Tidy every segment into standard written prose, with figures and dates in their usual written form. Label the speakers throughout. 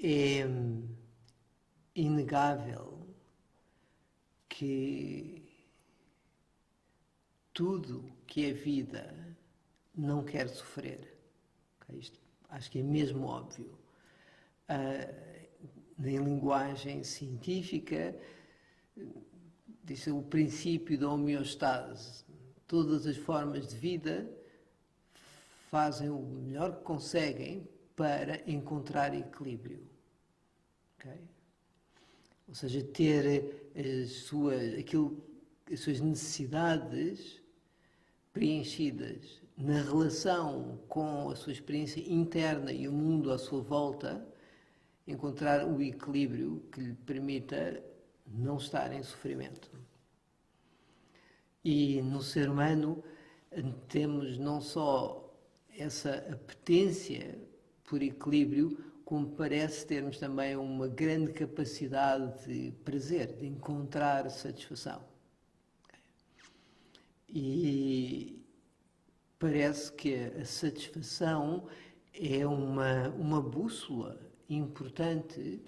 Speaker 1: É inegável que tudo que é vida não quer sofrer. Isto acho que é mesmo óbvio. Em linguagem científica, diz o princípio da homeostase. Todas as formas de vida fazem o melhor que conseguem para encontrar equilíbrio. Okay? Ou seja, ter as suas necessidades preenchidas na relação com a sua experiência interna e o mundo à sua volta, encontrar o equilíbrio que lhe permita não estar em sofrimento. E no ser humano temos não só essa apetência por equilíbrio, como parece termos também uma grande capacidade de prazer, de encontrar satisfação. E parece que a satisfação é uma bússola importante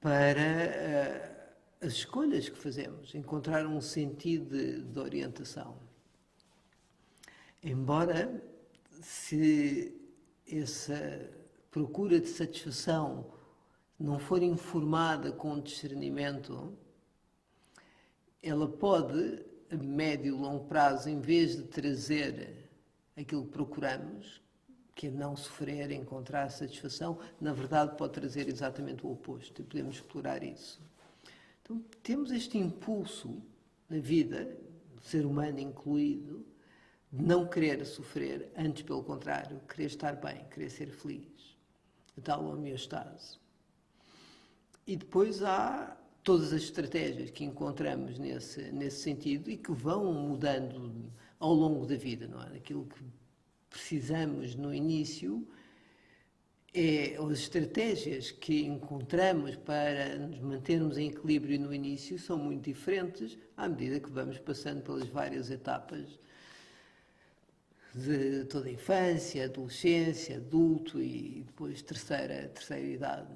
Speaker 1: para as escolhas que fazemos, encontrar um sentido de orientação. Embora, se essa procura de satisfação não for informada com discernimento, ela pode, a médio e longo prazo, em vez de trazer aquilo que procuramos, que é não sofrer, encontrar satisfação, na verdade pode trazer exatamente o oposto, e podemos explorar isso. Então, temos este impulso na vida, do ser humano incluído, de não querer sofrer, antes pelo contrário, querer estar bem, querer ser feliz. A tal homeostase. E depois há todas as estratégias que encontramos nesse sentido e que vão mudando ao longo da vida, não é? Aquilo que precisamos no início as estratégias que encontramos para nos mantermos em equilíbrio no início são muito diferentes à medida que vamos passando pelas várias etapas de toda a infância, adolescência, adulto e depois terceira idade.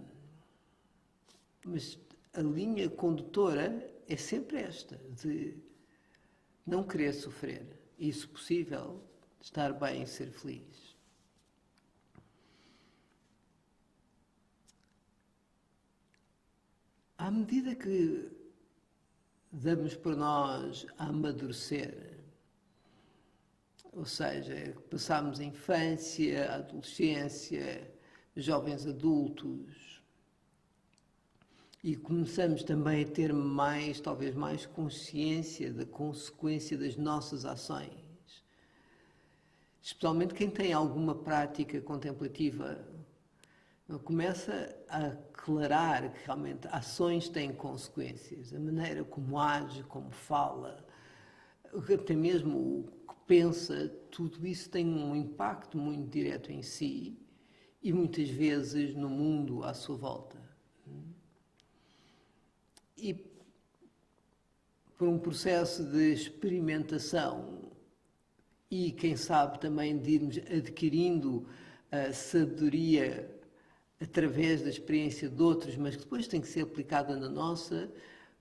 Speaker 1: Mas a linha condutora é sempre esta, de não querer sofrer e, se possível, estar bem e ser feliz. À medida que damos por nós a amadurecer, ou seja, passamos a infância, a adolescência, jovens adultos, e começamos também a ter talvez mais consciência da consequência das nossas ações. Especialmente quem tem alguma prática contemplativa, começa a aclarar que realmente ações têm consequências. A maneira como age, como fala, até mesmo o que pensa, tudo isso tem um impacto muito direto em si e muitas vezes no mundo à sua volta. E por um processo de experimentação e, quem sabe, também de irmos adquirindo a sabedoria através da experiência de outros, mas que depois tem que ser aplicada na nossa,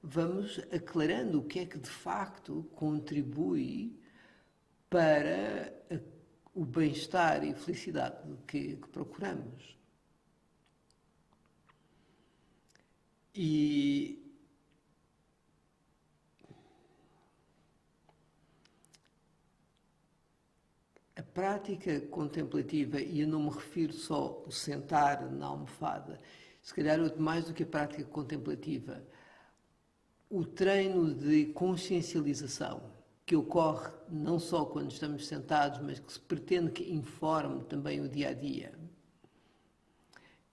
Speaker 1: vamos aclarando o que é que de facto contribui para o bem-estar e a felicidade que procuramos. E a prática contemplativa, e eu não me refiro só ao sentar na almofada, se calhar mais do que a prática contemplativa, o treino de consciencialização que ocorre não só quando estamos sentados, mas que se pretende que informe também o dia-a-dia,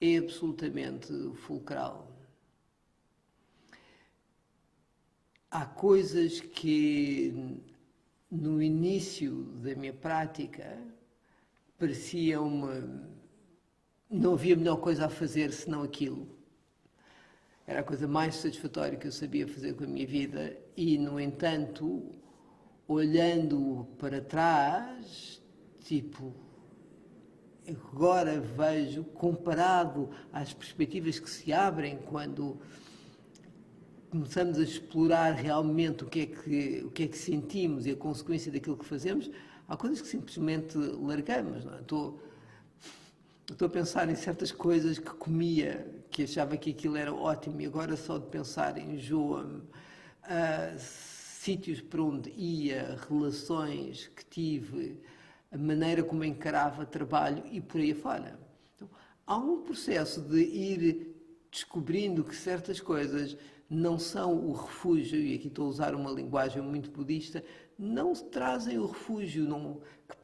Speaker 1: é absolutamente fulcral. Há coisas que no início da minha prática pareciam-me... não havia melhor coisa a fazer senão aquilo. Era a coisa mais satisfatória que eu sabia fazer com a minha vida e, no entanto, olhando para trás, agora vejo, comparado às perspectivas que se abrem quando começamos a explorar realmente o que é que sentimos e a consequência daquilo que fazemos, há coisas que simplesmente largamos. Não é? Estou a pensar em certas coisas que comia, que achava que aquilo era ótimo, e agora só de pensar enjoa-me. Sítios para onde ia, relações que tive, a maneira como encarava trabalho e por aí fora. Então, há um processo de ir descobrindo que certas coisas não são o refúgio, e aqui estou a usar uma linguagem muito budista, não trazem o refúgio que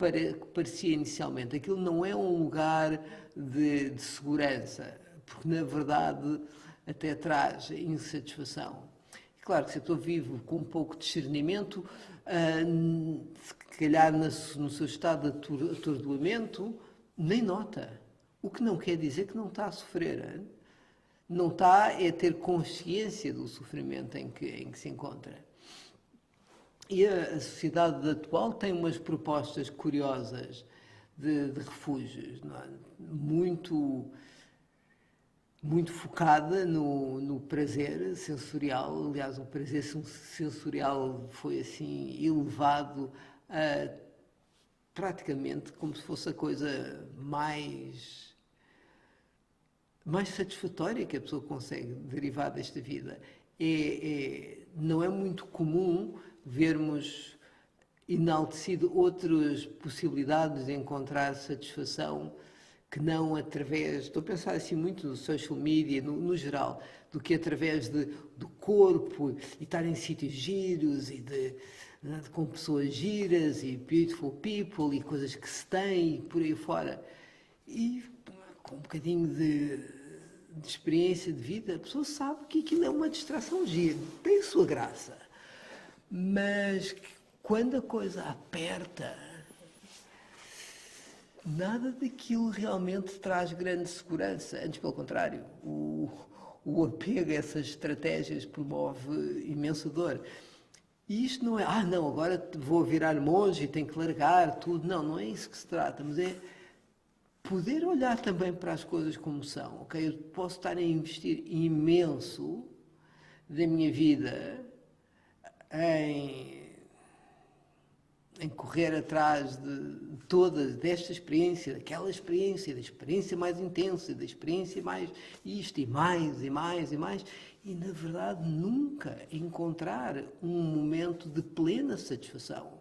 Speaker 1: parecia inicialmente. Aquilo não é um lugar de segurança, porque na verdade até traz insatisfação. Claro que se a pessoa vive com um pouco de discernimento, se calhar no seu estado de atordoamento, nem nota. O que não quer dizer que não está a sofrer. Não está a ter consciência do sofrimento em que se encontra. E a sociedade atual tem umas propostas curiosas de refúgios, não é? Muito focada no prazer sensorial. Aliás, o prazer sensorial foi assim elevado a praticamente como se fosse a coisa mais satisfatória que a pessoa consegue derivar desta vida. Não é muito comum vermos enaltecido outras possibilidades de encontrar satisfação que não através, estou a pensar assim muito no social media, no geral, do que através do corpo e estar em sítios giros e com pessoas giras e beautiful people e coisas que se têm e por aí fora. E com um bocadinho de experiência de vida, a pessoa sabe que aquilo é uma distração gira, tem a sua graça. Mas quando a coisa aperta, nada daquilo realmente traz grande segurança. Antes, pelo contrário, o apego a essas estratégias promove imensa dor. E isto não é, não, agora vou virar monge e tenho que largar tudo. Não, não é isso que se trata, mas é poder olhar também para as coisas como são. Ok, eu posso estar a investir imenso da minha vida em correr atrás desta experiência, daquela experiência, da experiência mais intensa, da experiência mais isto e mais e mais e mais, e na verdade nunca encontrar um momento de plena satisfação,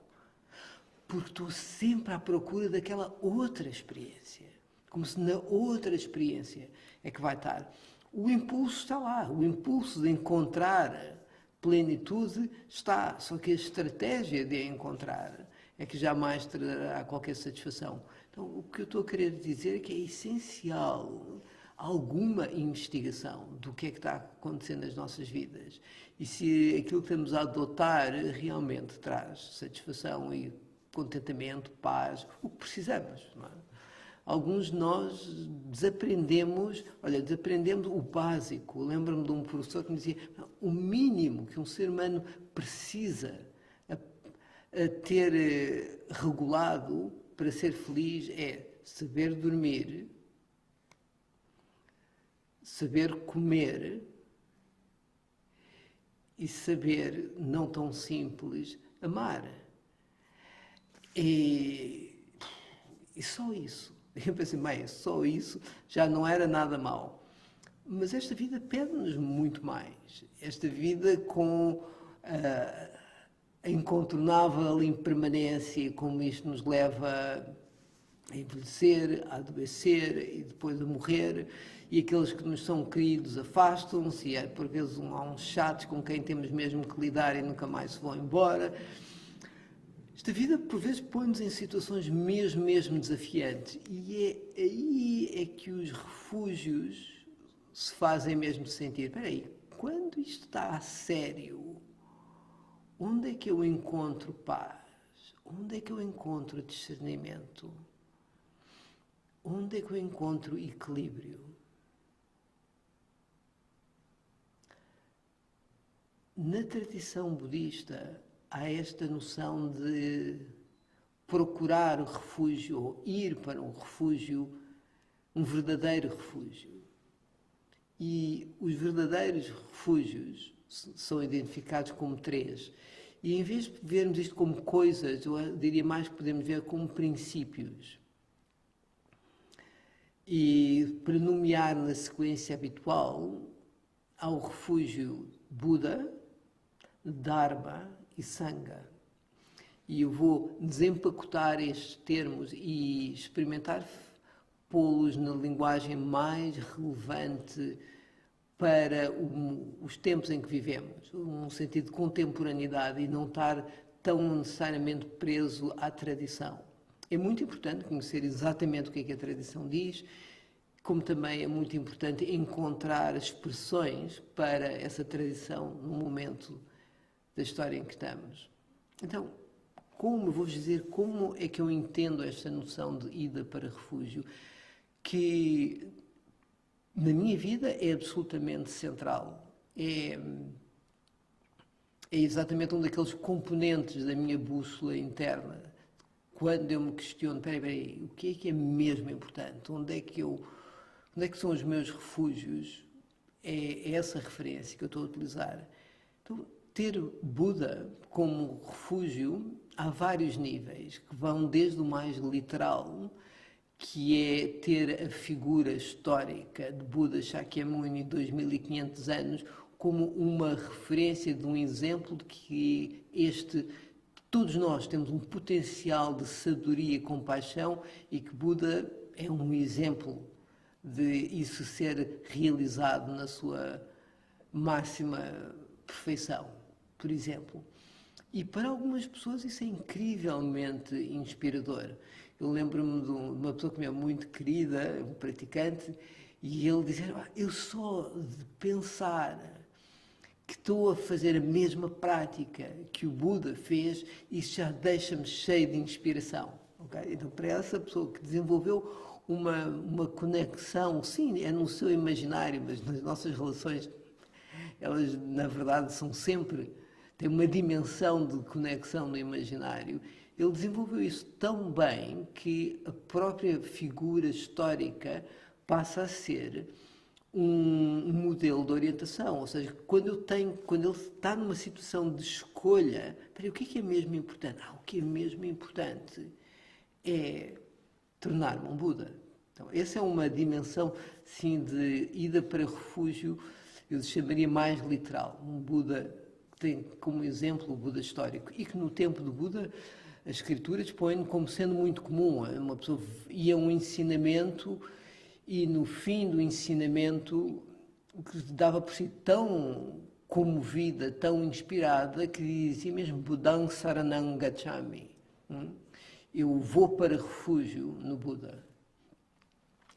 Speaker 1: porque estou sempre à procura daquela outra experiência, como se na outra experiência é que vai estar. O impulso está lá, o impulso de encontrar plenitude está, só que a estratégia de a encontrar é que jamais trará qualquer satisfação. Então, o que eu estou a querer dizer é que é essencial alguma investigação do que é que está acontecendo nas nossas vidas e se aquilo que estamos a adotar realmente traz satisfação e contentamento, paz, o que precisamos, não é? Alguns de nós desaprendemos o básico. Lembro-me de um professor que me dizia, o mínimo que um ser humano precisa a ter regulado para ser feliz é saber dormir, saber comer e saber, não tão simples, amar. E só isso. Eu pensei, só isso já não era nada mau. Mas esta vida pede-nos muito mais. Esta vida com a incontornável impermanência, como isto nos leva a envelhecer, a adoecer e depois a morrer, e aqueles que nos são queridos afastam-se, e por vezes há uns chatos com quem temos mesmo que lidar e nunca mais se vão embora. Esta vida, por vezes, põe-nos em situações mesmo desafiantes. E é aí que os refúgios se fazem mesmo sentir. Espera aí, quando isto está a sério, onde é que eu encontro paz? Onde é que eu encontro discernimento? Onde é que eu encontro equilíbrio? Na tradição budista, há esta noção de procurar o refúgio, ou ir para um refúgio um verdadeiro refúgio. E os verdadeiros refúgios são identificados como 3. E em vez de vermos isto como coisas, eu diria mais que podemos ver como princípios. E para nomear na sequência habitual, há o refúgio Buda, Dharma e Sangha. E eu vou desempacotar estes termos e experimentar pô-los na linguagem mais relevante para os tempos em que vivemos, um sentido de contemporaneidade e não estar tão necessariamente preso à tradição. É muito importante conhecer exatamente o que a tradição diz, como também é muito importante encontrar expressões para essa tradição no momento da história em que estamos. Então, vou-vos dizer como é que eu entendo esta noção de ida para refúgio, que na minha vida é absolutamente central. É exatamente um daqueles componentes da minha bússola interna. Quando eu me questiono, peraí, o que é mesmo importante? Onde é que são os meus refúgios? É essa referência que eu estou a utilizar. Então, ter Buda como refúgio há vários níveis, que vão desde o mais literal, que é ter a figura histórica de Buda Shakyamuni, 2500 anos, como uma referência de um exemplo de que todos nós temos um potencial de sabedoria e compaixão e que Buda é um exemplo de isso ser realizado na sua máxima perfeição, por exemplo. E para algumas pessoas isso é incrivelmente inspirador. Eu lembro-me de uma pessoa que me é muito querida, um praticante, e ele dizer, eu só de pensar que estou a fazer a mesma prática que o Buda fez, isso já deixa-me cheio de inspiração. Okay? Então, para essa pessoa que desenvolveu uma conexão, sim, é no seu imaginário, mas nas nossas relações, elas, na verdade, têm uma dimensão de conexão no imaginário. Ele desenvolveu isso tão bem que a própria figura histórica passa a ser um modelo de orientação. Ou seja, quando ele está numa situação de escolha, o que é mesmo importante? O que é mesmo importante é tornar-me um Buda. Então, essa é uma dimensão, sim, de ida para refúgio, eu chamaria mais literal. Um Buda que tem como exemplo o Buda histórico e que no tempo do Buda as escrituras põem como sendo muito comum. Uma pessoa ia a um ensinamento e no fim do ensinamento que dava por si tão comovida, tão inspirada, que dizia mesmo Buddhaṃ Saranam Gacchami. Eu vou para refúgio no Buda.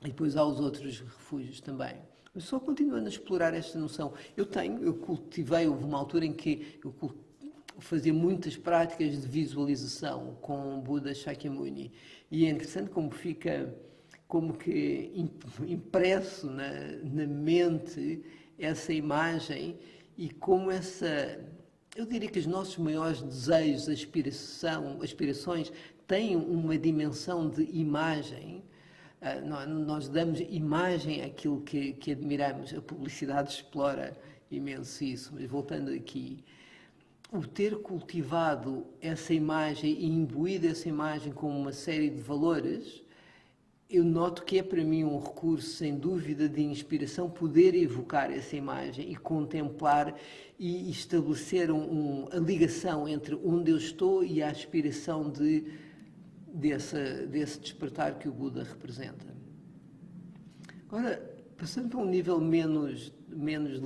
Speaker 1: E depois há os outros refúgios também. Mas só continuando a explorar esta noção. Houve uma altura em que eu fazia muitas práticas de visualização com o Buda Shakyamuni. E é interessante como fica como que impresso na mente essa imagem e como eu diria que os nossos maiores desejos, aspirações, têm uma dimensão de imagem. Nós damos imagem àquilo que admiramos. A publicidade explora imenso isso, mas voltando aqui, o ter cultivado essa imagem e imbuído essa imagem com uma série de valores, eu noto que é para mim um recurso, sem dúvida, de inspiração, poder evocar essa imagem e contemplar e estabelecer a ligação entre onde eu estou e a aspiração desse despertar que o Buda representa. Agora, passando para um nível menos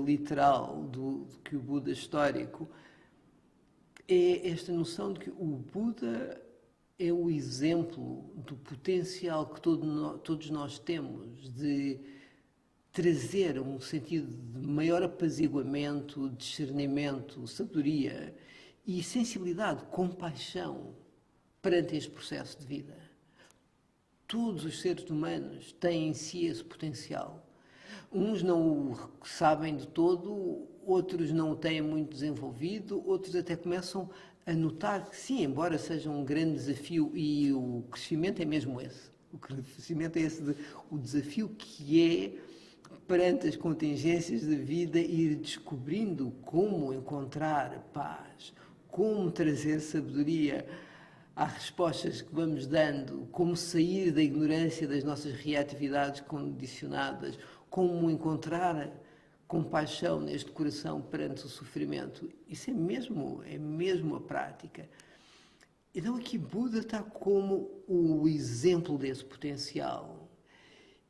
Speaker 1: literal do que o Buda histórico, é esta noção de que o Buda é o exemplo do potencial que todos nós temos de trazer um sentido de maior apaziguamento, discernimento, sabedoria e sensibilidade, compaixão perante este processo de vida. Todos os seres humanos têm em si esse potencial. Uns não o sabem de todo, outros não o têm muito desenvolvido, outros até começam a notar que sim, embora seja um grande desafio e o crescimento é mesmo esse. O crescimento é o desafio que é, perante as contingências da vida, ir descobrindo como encontrar paz, como trazer sabedoria às respostas que vamos dando, como sair da ignorância das nossas reatividades condicionadas, como encontrar compaixão neste coração perante o sofrimento. Isso é mesmo a prática. Então aqui Buda está como o exemplo desse potencial.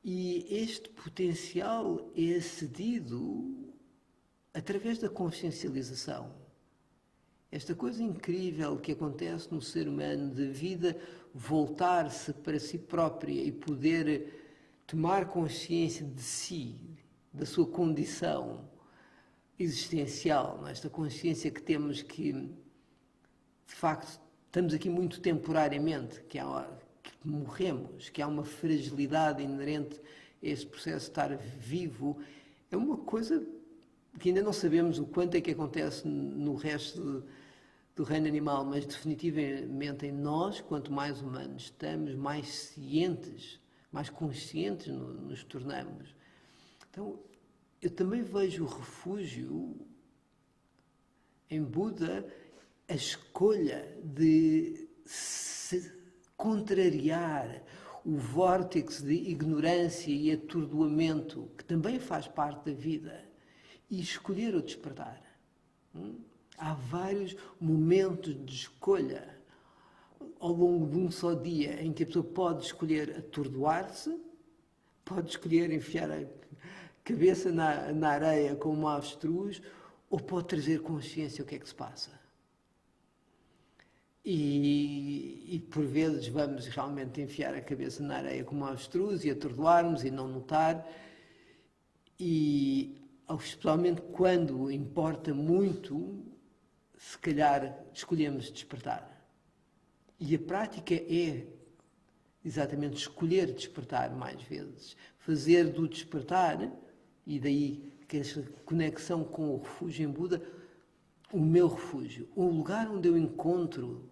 Speaker 1: E este potencial é acedido através da consciencialização. Esta coisa incrível que acontece no ser humano, de vida voltar-se para si própria e poder tomar consciência de si, da sua condição existencial, esta consciência que temos que, de facto, estamos aqui muito temporariamente, que morremos, que há uma fragilidade inerente a este processo de estar vivo, é uma coisa que ainda não sabemos o quanto é que acontece no resto do reino animal, mas definitivamente em nós, quanto mais humanos estamos, mais cientes, mais conscientes nos tornamos. Então, eu também vejo o refúgio em Buda, a escolha de se contrariar o vórtice de ignorância e atordoamento que também faz parte da vida e escolher o despertar. Há vários momentos de escolha ao longo de um só dia em que a pessoa pode escolher atordoar-se, pode escolher enfiar a cabeça na areia como um avestruz, ou pode trazer consciência o que é que se passa. E por vezes vamos realmente enfiar a cabeça na areia como um avestruz e atordoarmos e não notar, e especialmente quando importa muito, se calhar escolhemos despertar. E a prática é exatamente escolher despertar mais vezes. Fazer do despertar, e daí que esta conexão com o refúgio em Buda, o meu refúgio, o lugar onde eu encontro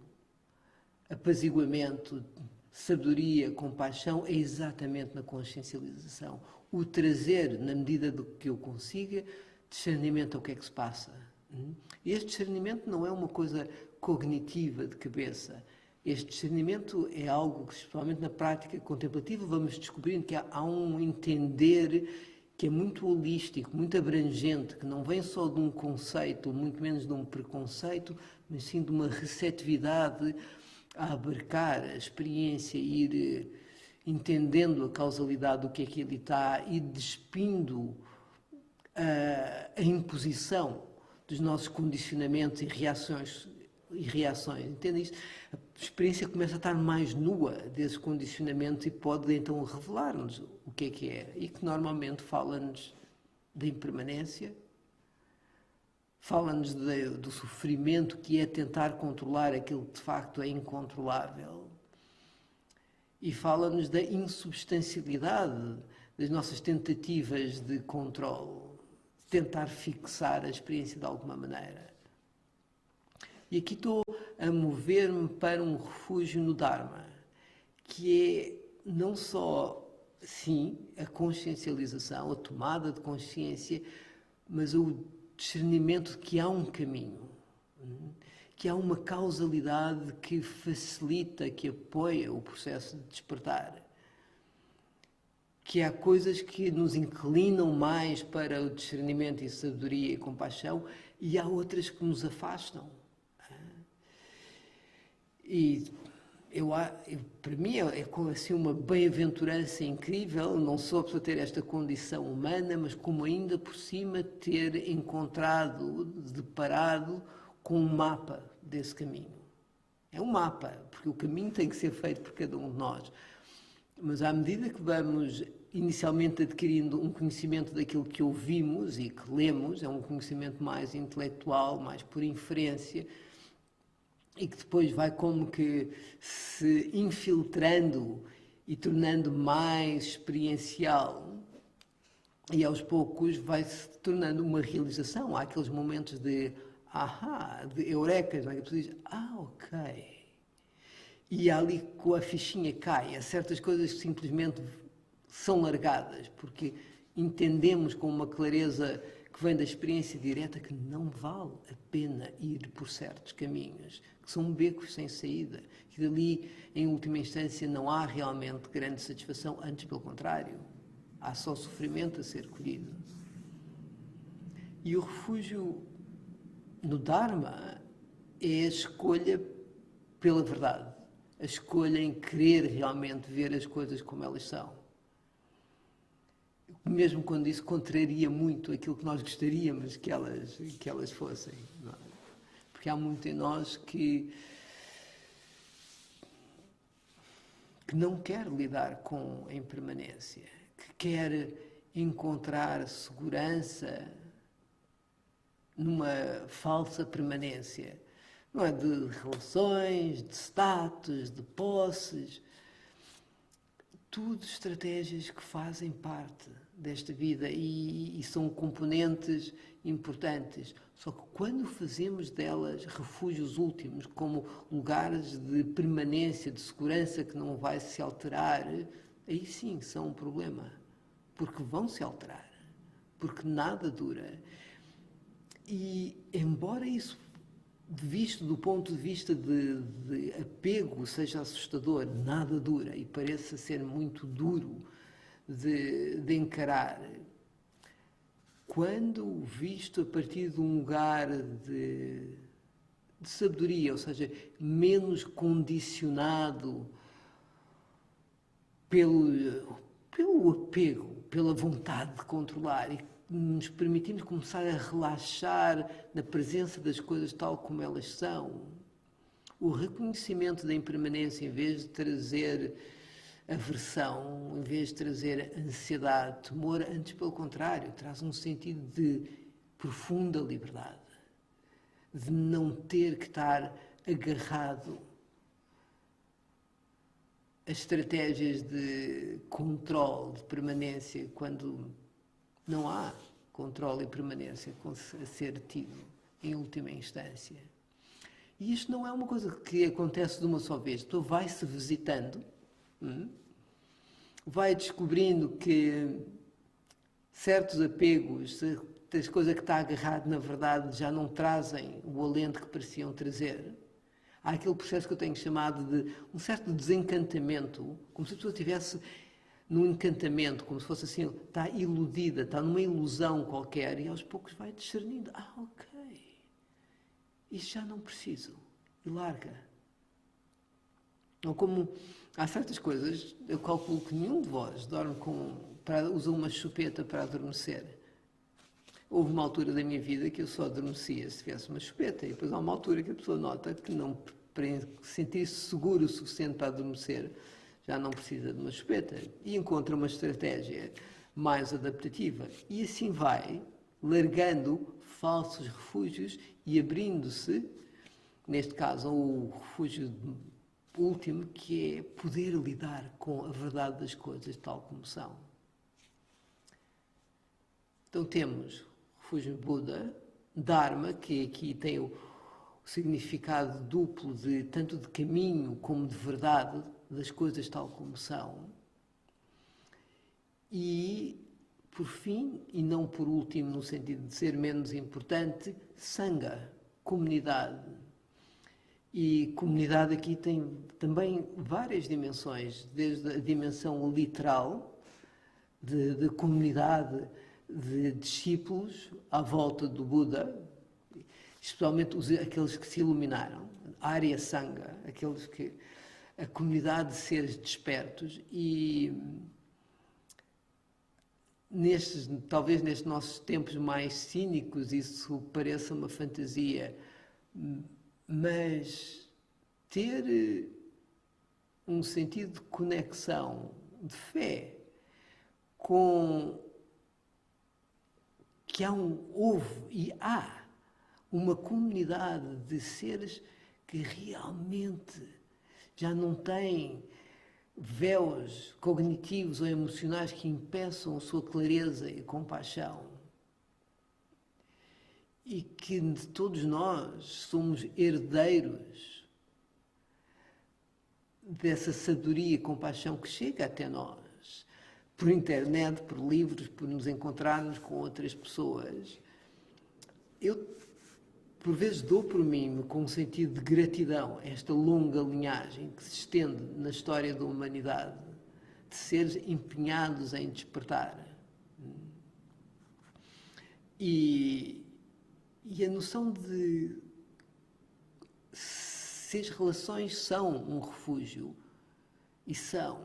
Speaker 1: apaziguamento, sabedoria, compaixão, é exatamente na consciencialização. O trazer, na medida do que eu consiga, discernimento ao que é que se passa. Este discernimento não é uma coisa cognitiva de cabeça. Este discernimento é algo que, especialmente na prática contemplativa, vamos descobrindo que há um entender que é muito holístico, muito abrangente, que não vem só de um conceito, ou muito menos de um preconceito, mas sim de uma receptividade a abarcar a experiência, ir entendendo a causalidade do que é que ali está e despindo a imposição dos nossos condicionamentos e reações. Entende isto? A experiência começa a estar mais nua desses condicionamentos e pode então revelar-nos o que é, e que normalmente fala-nos da impermanência, fala-nos do sofrimento que é tentar controlar aquilo que de facto é incontrolável, e fala-nos da insubstancialidade das nossas tentativas de controle, de tentar fixar a experiência de alguma maneira. E aqui estou a mover-me para um refúgio no Dharma, que é não só, sim, a consciencialização, a tomada de consciência, mas o discernimento de que há um caminho, que há uma causalidade que facilita, que apoia o processo de despertar, que há coisas que nos inclinam mais para o discernimento e sabedoria e compaixão, e há outras que nos afastam. E para mim é assim uma bem-aventurança incrível, não só por ter esta condição humana, mas como ainda por cima ter encontrado, deparado com um mapa desse caminho. É um mapa, porque o caminho tem que ser feito por cada um de nós. Mas à medida que vamos inicialmente adquirindo um conhecimento daquilo que ouvimos e que lemos, é um conhecimento mais intelectual, mais por inferência, e que depois vai como que se infiltrando e tornando mais experiencial, e aos poucos vai se tornando uma realização. Há aqueles momentos de ahá, de eurecas, não é? Que a pessoa diz, ok, E ali com a fichinha cai, há certas coisas que simplesmente são largadas, porque entendemos com uma clareza que vem da experiência direta que não vale a pena ir por certos caminhos, que são becos sem saída, que dali, em última instância, não há realmente grande satisfação, antes pelo contrário, há só sofrimento a ser colhido. E o refúgio no Dharma é a escolha pela verdade, a escolha em querer realmente ver as coisas como elas são. Mesmo quando isso contraria muito aquilo que nós gostaríamos que elas fossem. Não é? Porque há muito em nós que não quer lidar com a impermanência, que quer encontrar segurança numa falsa permanência, não é? De relações, de status, de posses, tudo estratégias que fazem parte desta vida e são componentes importantes. Só que quando fazemos delas refúgios últimos, como lugares de permanência, de segurança que não vai se alterar, aí sim são um problema, porque vão se alterar, porque nada dura. E embora isso, visto do ponto de vista de apego, seja assustador, nada dura e pareça ser muito duro de encarar, quando visto a partir de um lugar de sabedoria, ou seja, menos condicionado pelo apego, pela vontade de controlar, e nos permitimos começar a relaxar na presença das coisas tal como elas são, o reconhecimento da impermanência, em vez de trazer aversão, em vez de trazer ansiedade, temor, antes pelo contrário, traz um sentido de profunda liberdade, de não ter que estar agarrado a estratégias de controle, de permanência, quando não há controle e permanência a ser tido em última instância. E isto não é uma coisa que acontece de uma só vez. Tu vai-se visitando, vai descobrindo que certos apegos, as coisas que está agarrado, na verdade, já não trazem o alento que pareciam trazer. Há aquele processo que eu tenho chamado de um certo desencantamento, como se a pessoa estivesse num encantamento, como se fosse assim, está iludida, está numa ilusão qualquer, e aos poucos vai discernindo. Ok, isto já não preciso. E larga. Ou como há certas coisas, eu calculo que nenhum de vós dorme usa uma chupeta para adormecer. Houve uma altura da minha vida que eu só adormecia se tivesse uma chupeta, e depois há uma altura que a pessoa nota que não, para sentir-se seguro o suficiente para adormecer, já não precisa de uma chupeta e encontra uma estratégia mais adaptativa. E assim vai, largando falsos refúgios e abrindo-se, neste caso, o refúgio último, que é poder lidar com a verdade das coisas tal como são. Então temos refúgio Buda, Dharma, que aqui tem o significado duplo de tanto de caminho como de verdade das coisas tal como são. E, por fim, e não por último no sentido de ser menos importante, Sangha, comunidade. E comunidade aqui tem também várias dimensões, desde a dimensão literal, de comunidade de discípulos à volta do Buda, especialmente aqueles que se iluminaram, Arya Sangha, aqueles que a comunidade de seres despertos, e talvez nestes nossos tempos mais cínicos isso pareça uma fantasia, mas ter um sentido de conexão, de fé, com que houve e há uma comunidade de seres que realmente já não têm véus cognitivos ou emocionais que impeçam a sua clareza e compaixão. E que de todos nós somos herdeiros dessa sabedoria e compaixão que chega até nós, por internet, por livros, por nos encontrarmos com outras pessoas. Eu, por vezes, dou por mim com um sentido de gratidão a esta longa linhagem que se estende na história da humanidade, de seres empenhados em despertar. E a noção de se as relações são um refúgio e são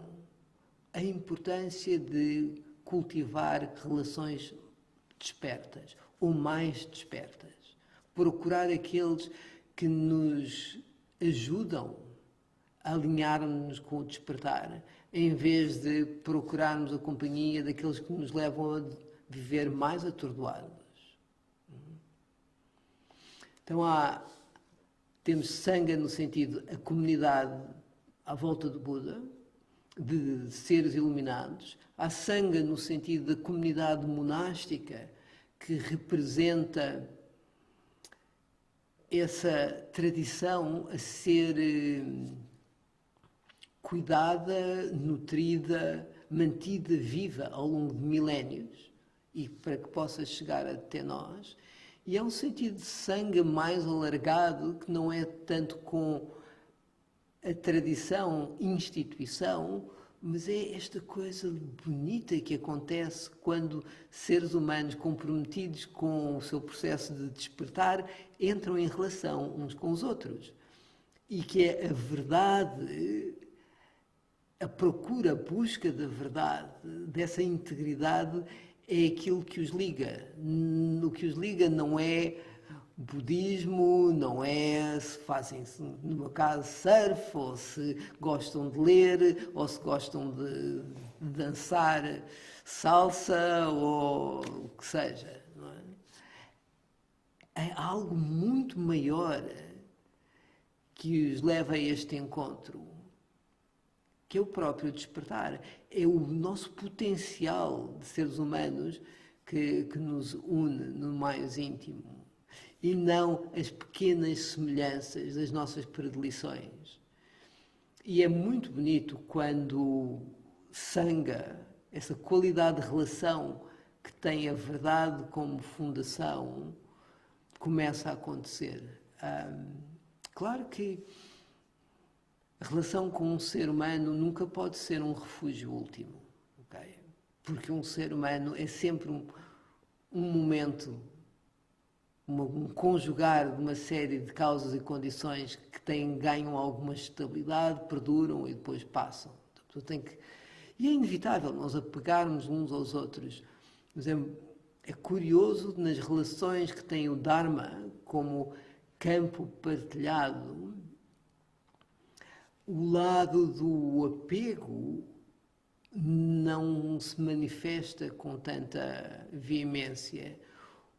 Speaker 1: a importância de cultivar relações despertas ou mais despertas, procurar aqueles que nos ajudam a alinhar-nos com o despertar, em vez de procurarmos a companhia daqueles que nos levam a viver mais atordoados. Então temos Sangha no sentido a comunidade à volta do Buda, de seres iluminados. Há Sangha no sentido da comunidade monástica, que representa essa tradição a ser cuidada, nutrida, mantida viva ao longo de milénios e para que possa chegar até nós. E é um sentido de Sangha mais alargado, que não é tanto com a tradição, instituição, mas é esta coisa bonita que acontece quando seres humanos comprometidos com o seu processo de despertar entram em relação uns com os outros. E que é a verdade, a procura, a busca da verdade, dessa integridade, é aquilo que os liga. O que os liga não é budismo, não é se fazem, no meu caso, surf, ou se gostam de ler, ou se gostam de dançar salsa, ou o que seja. Não é? É algo muito maior que os leva a este encontro, que é o próprio despertar. É o nosso potencial de seres humanos que nos une no mais íntimo. E não as pequenas semelhanças das nossas predileções. E é muito bonito quando Sangha, essa qualidade de relação que tem a verdade como fundação, começa a acontecer. Claro que a relação com um ser humano nunca pode ser um refúgio último, okay? Porque um ser humano é sempre um momento, um conjugar de uma série de causas e condições que ganham alguma estabilidade, perduram e depois passam. Então, e é inevitável nós apegarmos uns aos outros. Mas é curioso nas relações que têm o Dharma como campo partilhado, o lado do apego não se manifesta com tanta veemência,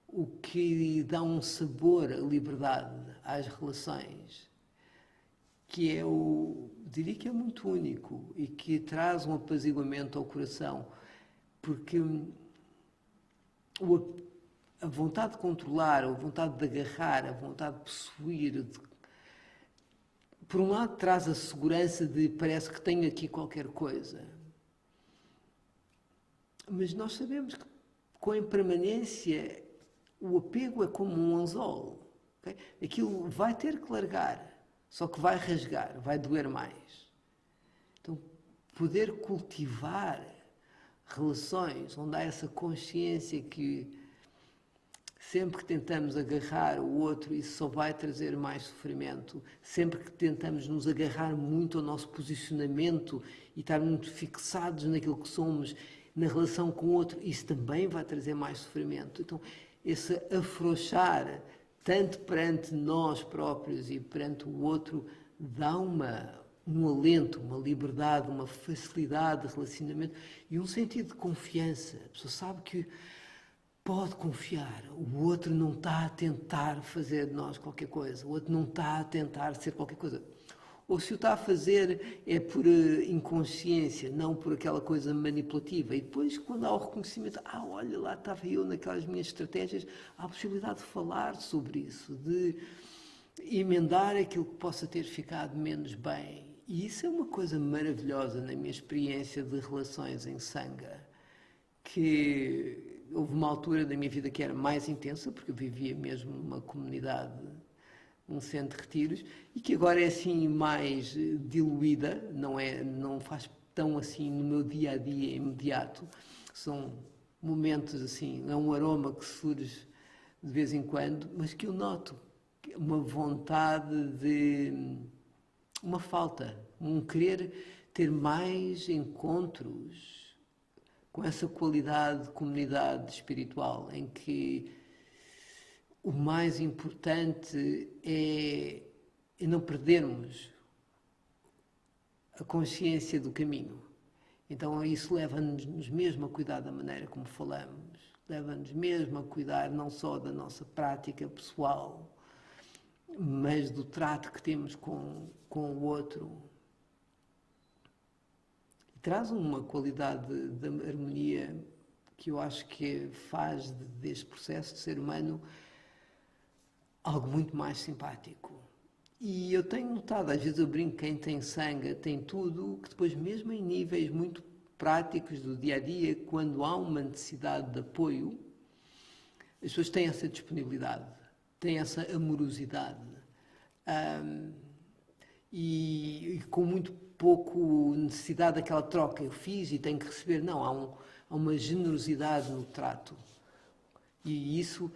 Speaker 1: o que dá um sabor à liberdade às relações, que diria que é muito único e que traz um apaziguamento ao coração, porque a vontade de controlar, a vontade de agarrar, a vontade de possuir, por um lado traz a segurança de parece que tenho aqui qualquer coisa, mas nós sabemos que com a impermanência o apego é como um anzol. Okay? Aquilo vai ter que largar, só que vai rasgar, vai doer mais. Então, poder cultivar relações onde há essa consciência que sempre que tentamos agarrar o outro, isso só vai trazer mais sofrimento. Sempre que tentamos nos agarrar muito ao nosso posicionamento e estar muito fixados naquilo que somos, na relação com o outro, isso também vai trazer mais sofrimento. Então, esse afrouxar, tanto perante nós próprios e perante o outro, dá um alento, uma liberdade, uma facilidade de relacionamento e um sentido de confiança. A pessoa sabe que pode confiar. O outro não está a tentar fazer de nós qualquer coisa. O outro não está a tentar ser qualquer coisa. Ou se o está a fazer é por inconsciência, não por aquela coisa manipulativa. E depois, quando há o reconhecimento, olha, lá estava eu naquelas minhas estratégias, há a possibilidade de falar sobre isso, de emendar aquilo que possa ter ficado menos bem E isso é uma coisa maravilhosa na minha experiência de relações em Sangha, que houve uma altura da minha vida que era mais intensa, porque eu vivia mesmo numa comunidade, num centro de retiros, e que agora é assim mais diluída, não faz tão assim no meu dia a dia imediato. São momentos assim, é um aroma que surge de vez em quando, mas que eu noto uma vontade de uma falta, um querer ter mais encontros com essa qualidade de comunidade espiritual, em que o mais importante é não perdermos a consciência do caminho. Então isso leva-nos mesmo a cuidar da maneira como falamos, leva-nos mesmo a cuidar não só da nossa prática pessoal, mas do trato que temos com o outro. E traz uma qualidade de harmonia que eu acho que faz deste processo de ser humano algo muito mais simpático. E eu tenho notado, às vezes eu brinco, quem tem Sangha tem tudo, que depois mesmo em níveis muito práticos do dia-a-dia, quando há uma necessidade de apoio, as pessoas têm essa disponibilidade, têm essa amorosidade. E com muito pouco necessidade daquela troca, eu fiz e tenho que receber. Não, há uma generosidade no trato. E isso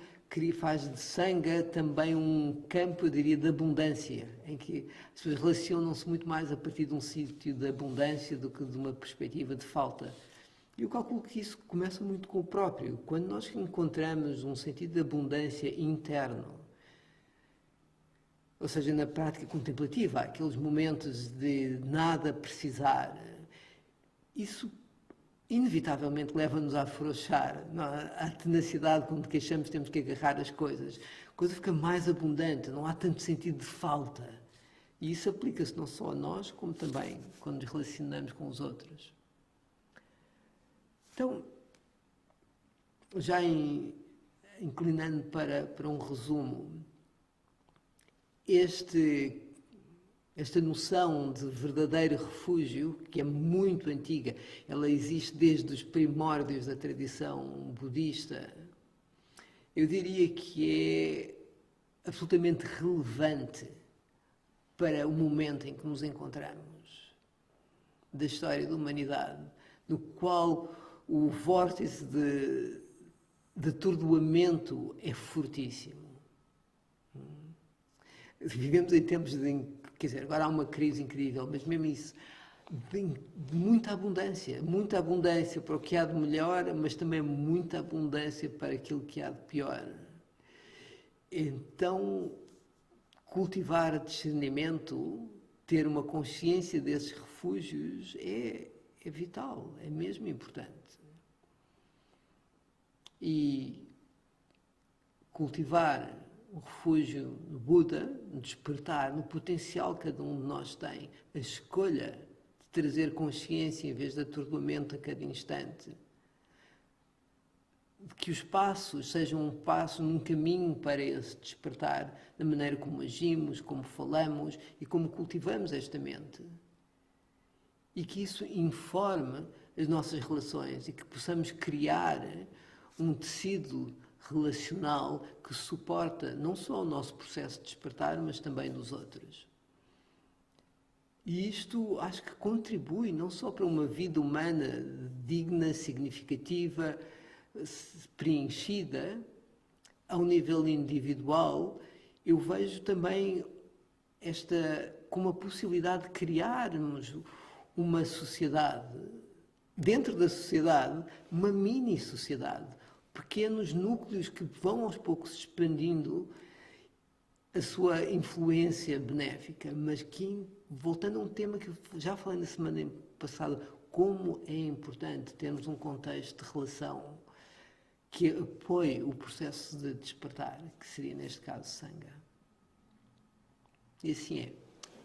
Speaker 1: faz de Sangha também um campo, eu diria, de abundância, em que as pessoas relacionam-se muito mais a partir de um sítio de abundância do que de uma perspectiva de falta. E eu calculo que isso começa muito com o próprio. Quando nós encontramos um sentido de abundância interno, ou seja, na prática contemplativa, aqueles momentos de nada precisar, isso inevitavelmente leva-nos a afrouxar, a tenacidade com que achamos que temos que agarrar as coisas. A coisa fica mais abundante, não há tanto sentido de falta. E isso aplica-se não só a nós, como também quando nos relacionamos com os outros. Então, já inclinando para um resumo, esta noção de verdadeiro refúgio, que é muito antiga, ela existe desde os primórdios da tradição budista, eu diria que é absolutamente relevante para o momento em que nos encontramos, da história da humanidade, no qual o vórtice de atordoamento é fortíssimo. Vivemos em tempos quer dizer, agora há uma crise incrível, mas mesmo isso, de muita abundância para o que há de melhor, mas também muita abundância para aquilo que há de pior. Então, cultivar discernimento, ter uma consciência desses refúgios é vital, é mesmo importante. E cultivar o refúgio no Buda, no despertar, no potencial que cada um de nós tem, a escolha de trazer consciência em vez de atordoamento a cada instante, de que os passos sejam um passo num caminho para esse despertar, da maneira como agimos, como falamos e como cultivamos esta mente. E que isso informe as nossas relações e que possamos criar um tecido relacional que suporta não só o nosso processo de despertar, mas também dos outros. E isto acho que contribui não só para uma vida humana digna, significativa, preenchida, ao nível individual, eu vejo também como a possibilidade de criarmos uma sociedade, dentro da sociedade, uma mini-sociedade, pequenos núcleos que vão aos poucos expandindo a sua influência benéfica, mas que, voltando a um tema que já falei na semana passada, como é importante termos um contexto de relação que apoie o processo de despertar, que seria neste caso Sangha. E assim é.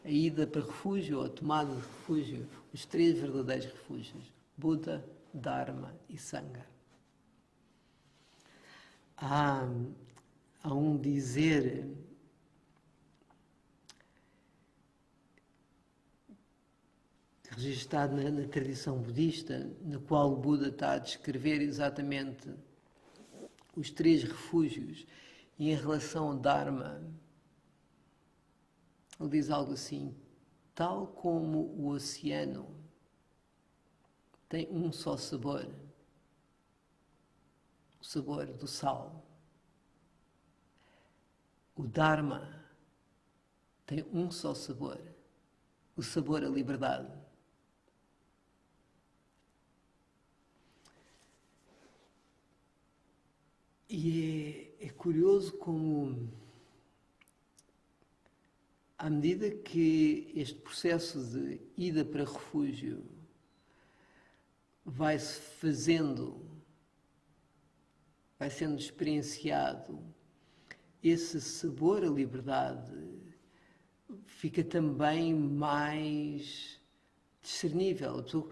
Speaker 1: A ida para refúgio, ou a tomada de refúgio, os 3 verdadeiros refúgios, Buda, Dharma e Sangha. Há um dizer registado na tradição budista, na qual o Buda está a descrever exatamente os 3 refúgios, e em relação ao Dharma, ele diz algo assim: tal como o oceano tem um só sabor, o sabor do sal, o Dharma tem um só sabor, o sabor à liberdade. E é curioso como, à medida que este processo de ida para refúgio vai-se fazendo, vai sendo experienciado, esse sabor à liberdade fica também mais discernível. A pessoa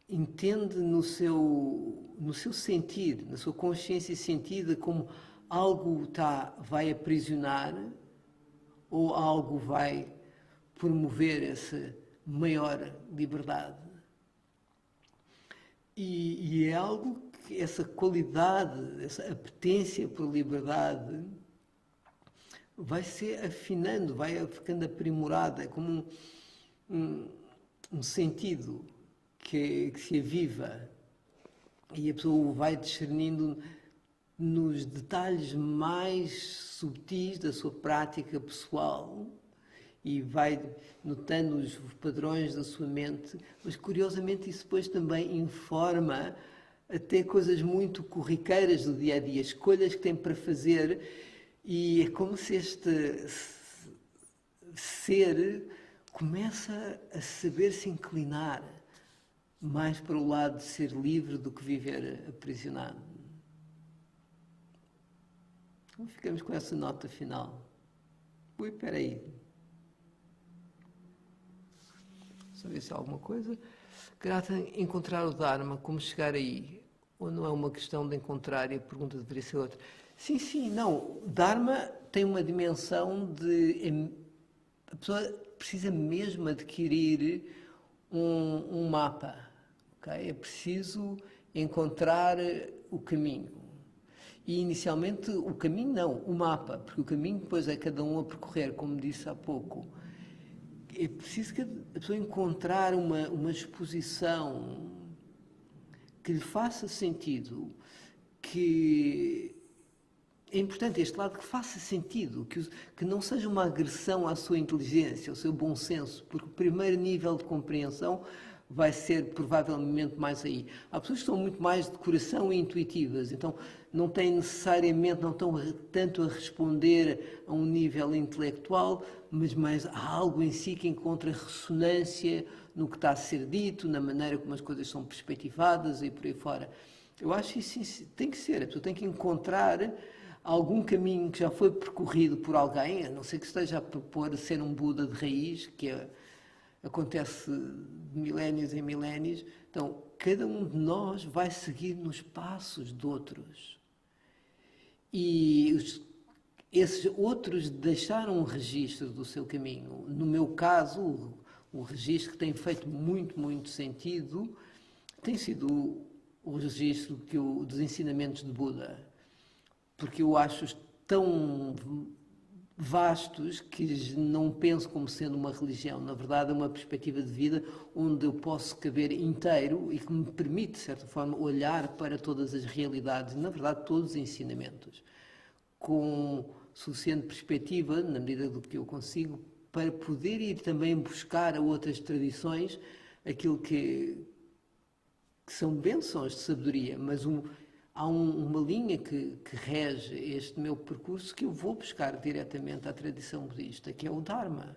Speaker 1: entende no seu sentir, na sua consciência sentida, como algo vai aprisionar ou algo vai promover essa maior liberdade. E é algo que essa qualidade, essa apetência por liberdade vai se afinando, vai ficando aprimorada, é como um sentido que se aviva, e a pessoa vai discernindo nos detalhes mais subtis da sua prática pessoal e vai notando os padrões da sua mente, mas curiosamente isso depois também informa até coisas muito corriqueiras do dia a dia, escolhas que tem para fazer, e é como se este ser começa a saber se inclinar mais para o lado de ser livre do que viver aprisionado. Então ficamos com essa nota final. Ui, espera aí. Só ver se há alguma coisa. Grata, encontrar o Dharma, como chegar aí? Ou não é uma questão de encontrar e a pergunta deveria ser outra? Sim, não. O Dharma tem uma dimensão de... A pessoa precisa mesmo adquirir um mapa. Okay? É preciso encontrar o caminho. E inicialmente o caminho não, o mapa, porque o caminho depois é cada um a percorrer, como disse há pouco. É preciso que a pessoa encontrar uma exposição que lhe faça sentido, que é importante este lado, que faça sentido, que não seja uma agressão à sua inteligência, ao seu bom senso, porque o primeiro nível de compreensão vai ser provavelmente mais aí. Há pessoas que são muito mais de coração e intuitivas, então não têm necessariamente, não estão tanto a responder a um nível intelectual, mas mais há algo em si que encontra ressonância no que está a ser dito, na maneira como as coisas são perspectivadas e por aí fora. Eu acho que isso tem que ser, a pessoa tem que encontrar algum caminho que já foi percorrido por alguém, a não ser que esteja a propor ser um Buda de raiz, acontece de milénios em milénios. Então, cada um de nós vai seguir nos passos de outros. E esses outros deixaram um registro do seu caminho. No meu caso, o registro que tem feito muito, muito sentido tem sido o registro dos ensinamentos de Buda. Porque eu acho tão vastos que não penso como sendo uma religião. Na verdade, é uma perspectiva de vida onde eu posso caber inteiro e que me permite, de certa forma, olhar para todas as realidades, na verdade, todos os ensinamentos, com suficiente perspectiva, na medida do que eu consigo, para poder ir também buscar a outras tradições aquilo que são bênçãos de sabedoria, mas há uma linha que rege este meu percurso que eu vou buscar diretamente à tradição budista, que é o Dharma,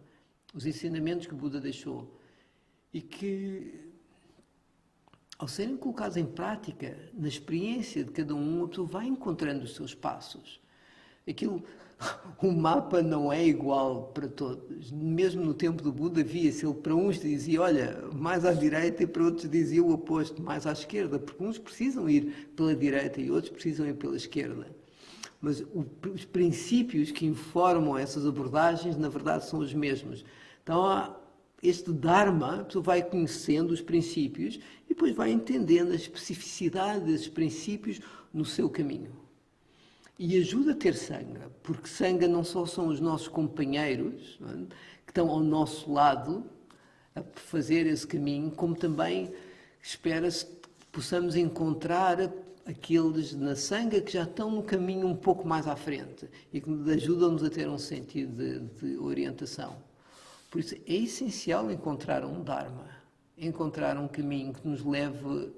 Speaker 1: os ensinamentos que o Buda deixou, e que, ao serem colocados em prática, na experiência de cada um, a pessoa vai encontrando os seus passos. O mapa não é igual para todos. Mesmo no tempo do Buda via-se, ele para uns dizia, olha, mais à direita, e para outros dizia o oposto, mais à esquerda, porque uns precisam ir pela direita e outros precisam ir pela esquerda. Mas os princípios que informam essas abordagens, na verdade, são os mesmos. Então, este Dharma, a pessoa vai conhecendo os princípios e depois vai entendendo a especificidade desses princípios no seu caminho. E ajuda a ter Sangha, porque Sangha não só são os nossos companheiros, não é? Que estão ao nosso lado a fazer esse caminho, como também espera-se que possamos encontrar aqueles na Sangha que já estão no caminho um pouco mais à frente e que ajudam-nos a ter um sentido de orientação. Por isso é essencial encontrar um Dharma, encontrar um caminho que nos leve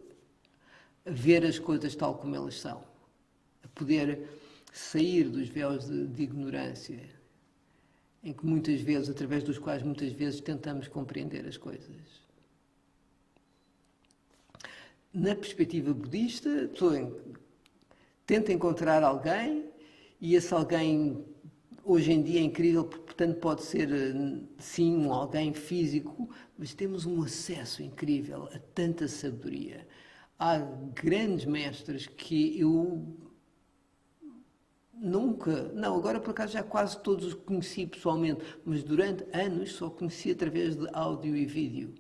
Speaker 1: a ver as coisas tal como elas são, a poder sair dos véus de ignorância, em que muitas vezes, através dos quais muitas vezes tentamos compreender as coisas. Na perspectiva budista, a pessoa tenta encontrar alguém e esse alguém hoje em dia é incrível, portanto pode ser sim um alguém físico, mas temos um acesso incrível a tanta sabedoria. Há grandes mestres que eu nunca, não, agora por acaso já quase todos os conheci pessoalmente, mas durante anos só conheci através de áudio e vídeo.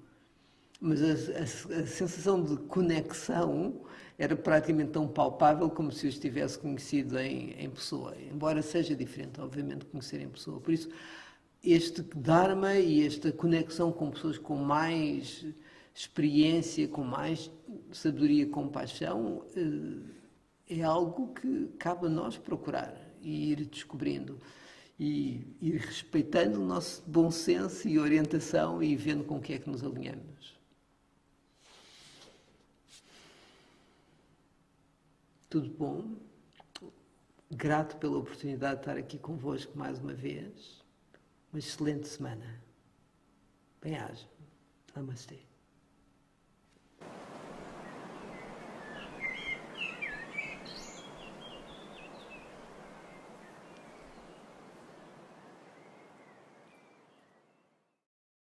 Speaker 1: Mas a sensação de conexão era praticamente tão palpável como se eu estivesse conhecido em pessoa, embora seja diferente, obviamente, conhecer em pessoa. Por isso, este Dharma e esta conexão com pessoas com mais experiência, com mais sabedoria, compaixão, é algo que cabe a nós procurar e ir descobrindo e ir respeitando o nosso bom senso e orientação e vendo com o que é que nos alinhamos. Tudo bom? Grato pela oportunidade de estar aqui convosco mais uma vez. Uma excelente semana. Bem-aja. Namastê.